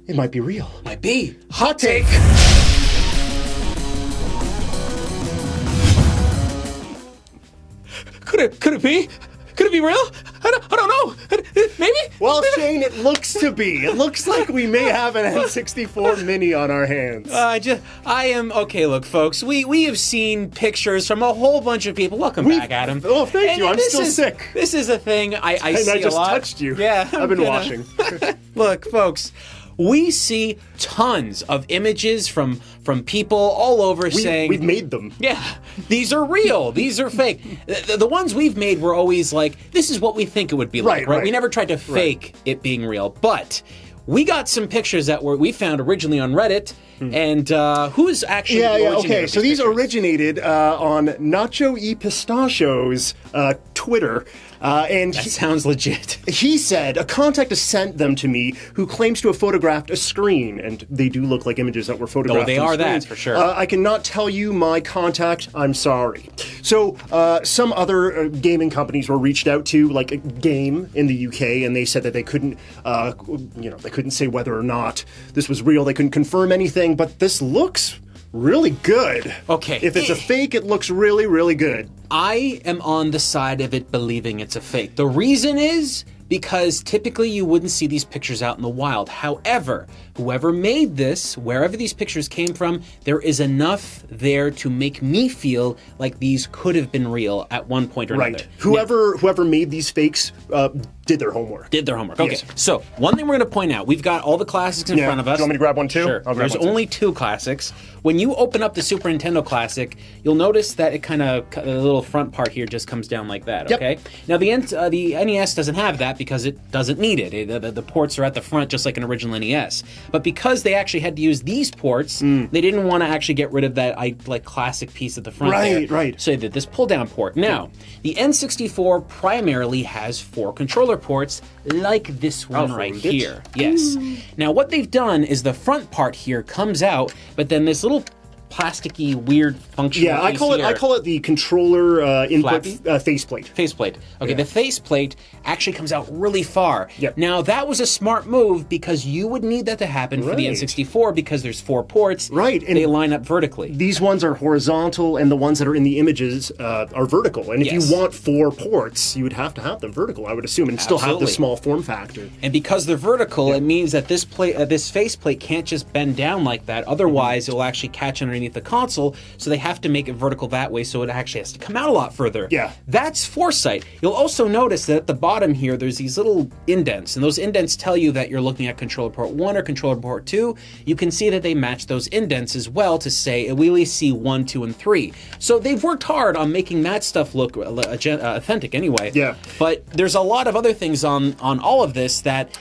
it might be real. Might be. Hot take. Could it be? Could it be real? I don't know. Maybe? Well, Shane, it looks to be. It looks like we may have an N64 Mini on our hands. Okay, look, folks, we have seen pictures from a whole bunch of people. Welcome back, Adam. Oh, thank you. I'm still sick. This is a thing I see a lot. And I just touched you. Yeah. I've been washing. Look, folks, we see tons of images from people all over saying... We've made them. Yeah, these are real. These are fake. The ones we've made were always like, this is what we think it would be like, right? We never tried to fake it being real. But we got some pictures that we found originally on Reddit, and who's actually okay. So these originated on Nacho y Pistachio's Twitter. And that sounds legit. He said a contact has sent them to me who claims to have photographed a screen, and they do look like images that were photographed. Oh, they are that, for sure. I cannot tell you my contact. I'm sorry. So some other gaming companies were reached out to, like a Game in the UK, and they said that they couldn't, they couldn't say whether or not this was real. They couldn't confirm anything, but this looks really good. Okay. If it's a fake, it looks really, really good. I am on the side of it believing it's a fake. The reason is because typically you wouldn't see these pictures out in the wild. However, whoever made this, wherever these pictures came from, there is enough there to make me feel like these could have been real at one point or another. Right. Whoever made these fakes did their homework. Okay. Yes. So one thing we're going to point out, we've got all the classics in front of us. Do you want me to grab one too? Sure. There's only two classics. When you open up the Super Nintendo Classic, you'll notice that it kind of, the little front part here just comes down like that, okay? Now the NES doesn't have that because it doesn't need it. The ports are at the front just like an original NES. But because they actually had to use these ports, they didn't want to actually get rid of that classic piece at the front there. Right. So they did this pull-down port. Now, the N64 primarily has 4 controller ports like this one right here. Yes. Now what they've done is the front part here comes out, but then this little plasticky weird function. Yeah, I call it the controller input faceplate. Faceplate. Okay, the faceplate actually comes out really far. Yep. Now that was a smart move because you would need that to happen for the N64 because there's 4 ports. Right. And they line up vertically. These ones are horizontal and the ones that are in the images are vertical. And if you want 4 ports, you would have to have them vertical, I would assume, and still have the small form factor. And because they're vertical, it means that this faceplate can't just bend down like that. Otherwise, it will actually catch underneath the console, so they have to make it vertical that way, so it actually has to come out a lot further. Yeah. That's foresight. You'll also notice that at the bottom here, there's these little indents, and those indents tell you that you're looking at controller port 1 or controller port 2. You can see that they match those indents as well to say, we only see 1, 2, and 3. So they've worked hard on making that stuff look authentic anyway. Yeah. But there's a lot of other things on all of this that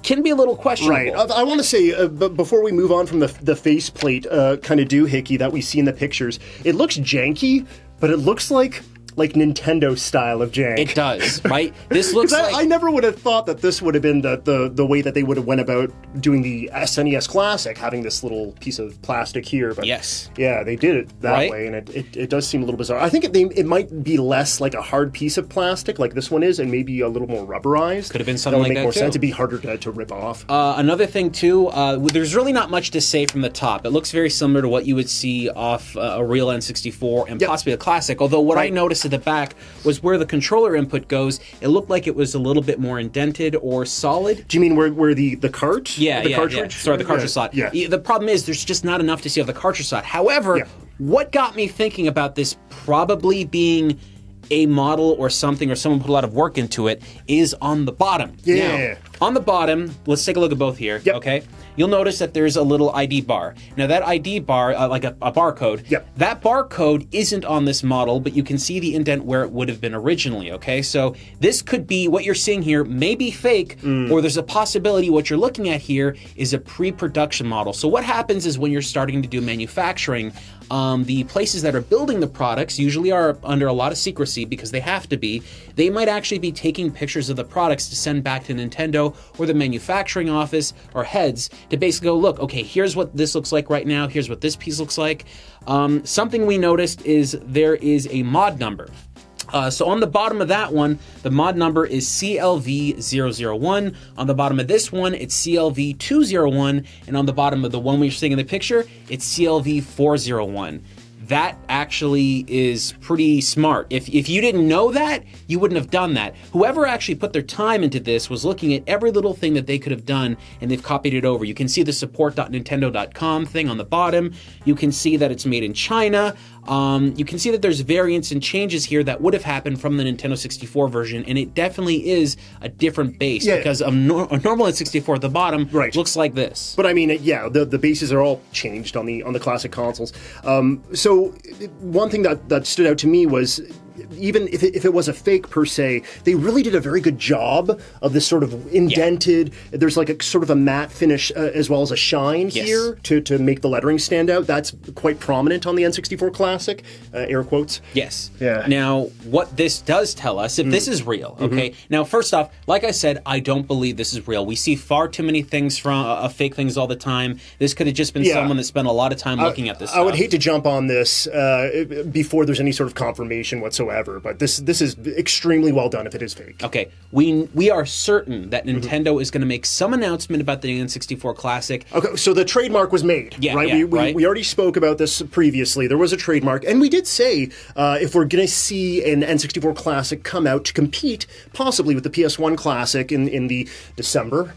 can be a little questionable. Right. I want to say, before we move on from the faceplate kind of doohickey that we see in the pictures, it looks janky, but it looks like Nintendo style of jank. It does, right? This looks like... I never would have thought that this would have been the way that they would have went about doing the SNES Classic, having this little piece of plastic here. But yes. Yeah, they did it that way, and it does seem a little bizarre. I think it might be less like a hard piece of plastic, like this one is, and maybe a little more rubberized. Could have been something like that, would make more too. sense. It'd be harder to rip off. Another thing, too, there's really not much to say from the top. It looks very similar to what you would see off a real N64 and possibly a Classic, although what I noticed at the back was where the controller input goes, it looked like it was a little bit more indented or solid. Do you mean where the cart? The cartridge? Sorry, the cartridge slot. Yeah. The problem is there's just not enough to see of the cartridge slot. However, what got me thinking about this probably being a model or something, or someone put a lot of work into it, is on the bottom. Yeah. Now, on the bottom, let's take a look at both here, okay? You'll notice that there's a little ID bar. Now that ID bar, like a barcode, that barcode isn't on this model, but you can see the indent where it would have been originally, okay? So this could be, what you're seeing here may be fake, or there's a possibility what you're looking at here is a pre-production model. So what happens is when you're starting to do manufacturing, the places that are building the products usually are under a lot of secrecy because they have to be. They might actually be taking pictures of the products to send back to Nintendo or the manufacturing office or heads to basically go, look, okay, here's what this looks like right now, here's what this piece looks like. Something we noticed is there is a mod number. So on the bottom of that one, the mod number is CLV001. On the bottom of this one, it's CLV201. And on the bottom of the one we're seeing in the picture, it's CLV401. That actually is pretty smart. If you didn't know that, you wouldn't have done that. Whoever actually put their time into this was looking at every little thing that they could have done, and they've copied it over. You can see the support.nintendo.com thing on the bottom. You can see that it's made in China. You can see that there's variants and changes here that would have happened from the Nintendo 64 version, and it definitely is a different base because a normal N64 at the bottom looks like this. But I mean, the bases are all changed on the classic consoles. So one thing that stood out to me was, even if it was a fake per se, they really did a very good job of this sort of indented, there's like a sort of a matte finish as well as a shine here to make the lettering stand out. That's quite prominent on the N64 Classic, air quotes. Yes. Yeah. Now, what this does tell us, if this is real, okay? Now, first off, like I said, I don't believe this is real. We see far too many things from fake things all the time. This could have just been someone that spent a lot of time looking at this stuff. I would hate to jump on this before there's any sort of confirmation whatsoever. But this is extremely well done if it is fake. Okay, we are certain that Nintendo is going to make some announcement about the N64 Classic. Okay, so the trademark was made, right? We already spoke about this previously. There was a trademark, and we did say if we're going to see an N64 Classic come out to compete possibly with the PS1 Classic in the December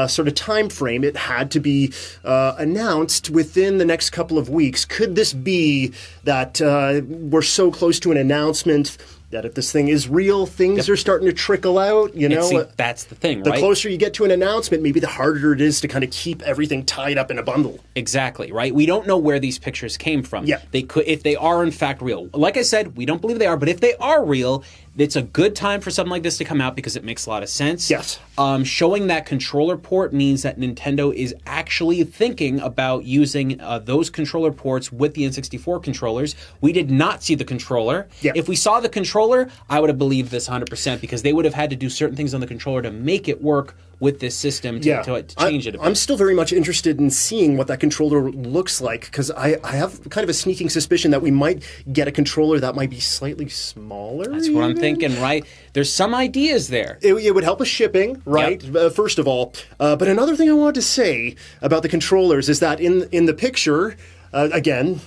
sort of time frame, it had to be announced within the next couple of weeks. Could this be that we're so close to an announcement that if this thing is real, things are starting to trickle out, you know? See, that's the thing, right? The closer you get to an announcement, maybe the harder it is to kind of keep everything tied up in a bundle. Exactly, right? We don't know where these pictures came from. Yeah. They could, if they are in fact real. Like I said, we don't believe they are, but if they are real, it's a good time for something like this to come out because it makes a lot of sense. Yes. Showing that controller port means that Nintendo is actually thinking about using those controller ports with the N64 controllers. We did not see the controller. Yeah. If we saw the controller, I would have believed this 100% because they would have had to do certain things on the controller to make it work with this system to change it a bit. I'm still very much interested in seeing what that controller looks like because I have kind of a sneaking suspicion that we might get a controller that might be slightly smaller. That's what I'm thinking, right? There's some ideas there. It would help with shipping, right? Yep. First of all. But another thing I wanted to say about the controllers is that in the picture, again,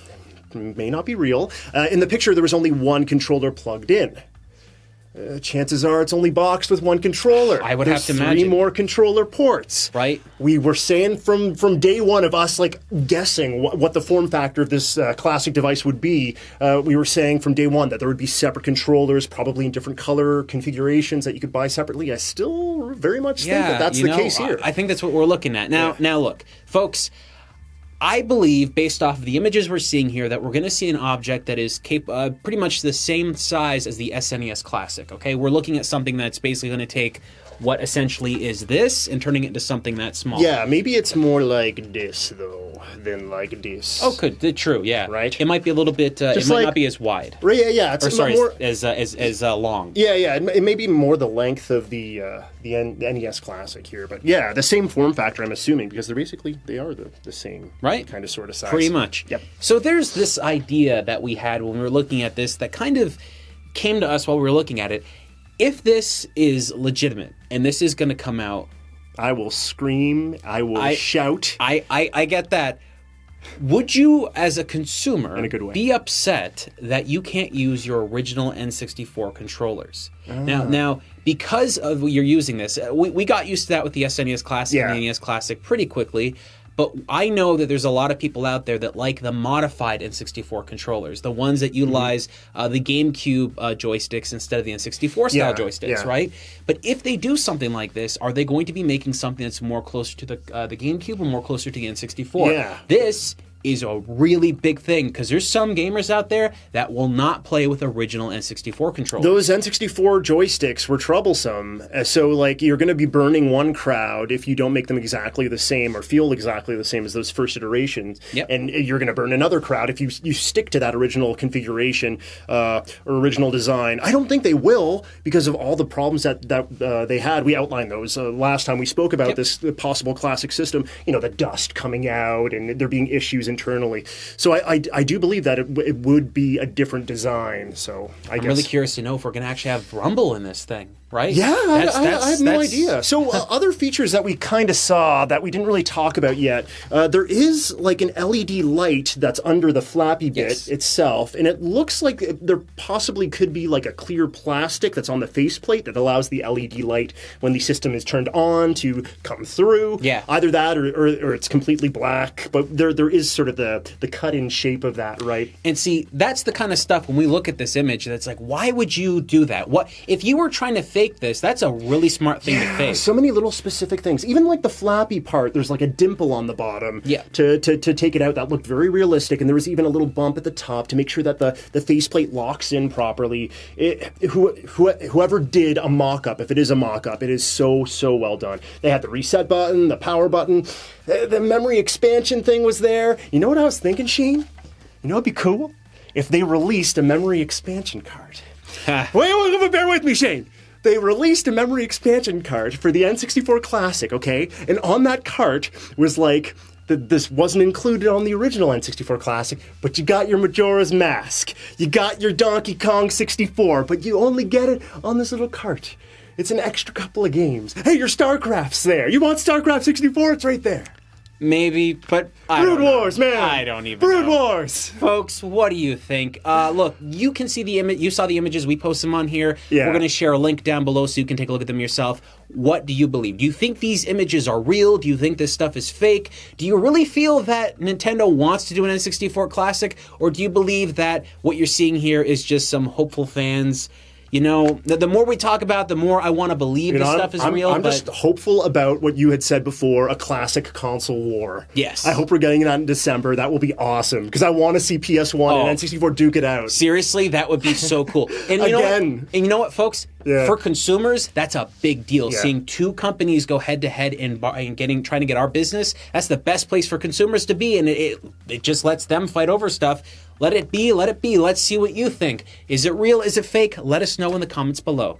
may not be real, in the picture there was only one controller plugged in. Chances are it's only boxed with one controller. I would have to three imagine. more controller ports. Right. We were saying from day one of us like guessing what the form factor of this classic device would be. We were saying from day one that there would be separate controllers, probably in different color configurations that you could buy separately. I still very much think that that's the case here. I think that's what we're looking at. Now look, folks, I believe, based off of the images we're seeing here, that we're going to see an object that is pretty much the same size as the SNES Classic, okay? We're looking at something that's basically going to take what essentially is this and turning it into something that small. Yeah, maybe it's more like this, though, than like this. Oh, true, yeah. Right? It might be a little bit, it might not be as wide. Right, yeah. It's more... more... as long. Yeah, it may be more the length of the NES Classic here, but yeah, the same form factor, I'm assuming, because they are the same kind of sort of size. Pretty much. Yep. So there's this idea that we had when we were looking at this that kind of came to us while we were looking at it. If this is legitimate and this is going to come out, I will scream. I will shout. I get that. Would you, as a consumer, in a good way, be upset that you can't use your original N64 controllers? Now, because of you're using this, we got used to that with the SNES Classic and the NES Classic pretty quickly. But I know that there's a lot of people out there that like the modified N64 controllers, the ones that utilize the GameCube joysticks instead of the N64 style joysticks, right? But if they do something like this, are they going to be making something that's more closer to the GameCube or more closer to the N64? Yeah. This is a really big thing because there's some gamers out there that will not play with original N64 controllers. Those N64 joysticks were troublesome. So, like, you're going to be burning one crowd if you don't make them exactly the same or feel exactly the same as those first iterations. Yep. And you're going to burn another crowd if you stick to that original configuration or original design. I don't think they will because of all the problems that they had. We outlined those last time we spoke about this possible classic system. You know, the dust coming out and there being issues internally. So I do believe that it would be a different design. So I'm really curious to know if we're going to actually have Rumble in this thing, right? Yeah, I have no idea. So other features that we kind of saw that we didn't really talk about yet, there is like an LED light that's under the flappy bit itself, and it looks like there possibly could be like a clear plastic that's on the faceplate that allows the LED light when the system is turned on to come through. Yeah. Either that or it's completely black, but there is sort of the cut-in shape of that, right? And see, that's the kind of stuff when we look at this image that's like, why would you do that? What if you were trying to fake this? That's a really smart thing to fake. So many little specific things. Even like the flappy part, there's like a dimple on the bottom to take it out. That looked very realistic, and there was even a little bump at the top to make sure that the faceplate locks in properly. Whoever did a mock-up, if it is a mock-up, it is so well done. They had the reset button, the power button, the memory expansion thing was there. You know what I was thinking, Shane? You know what'd be cool? If they released a memory expansion card. Wait, bear with me, Shane. They released a memory expansion card for the N64 Classic, okay? And on that cart was like, this wasn't included on the original N64 Classic, but you got your Majora's Mask. You got your Donkey Kong 64, but you only get it on this little cart. It's an extra couple of games. Hey, your StarCraft's there. You want StarCraft 64? It's right there. Maybe, but I Brood don't know. Wars, man. I don't even Brood know. Wars. Folks, what do you think? Look, you can see the image. You saw the images. We post them on here. Yeah. We're going to share a link down below so you can take a look at them yourself. What do you believe? Do you think these images are real? Do you think this stuff is fake? Do you really feel that Nintendo wants to do an N64 Classic? Or do you believe that what you're seeing here is just some hopeful fans? You know, the more we talk about it, the more I want to believe this stuff is real. I'm just hopeful about what you had said before, a classic console war. Yes. I hope we're getting that in December. That will be awesome, because I want to see PS1 and N64 duke it out. Seriously, that would be so cool. And you know what, folks? Yeah. For consumers, that's a big deal. Yeah. Seeing two companies go head-to-head and trying to get our business, that's the best place for consumers to be, and it just lets them fight over stuff. Let it be, let it be. Let's see what you think. Is it real? Is it fake? Let us know in the comments below.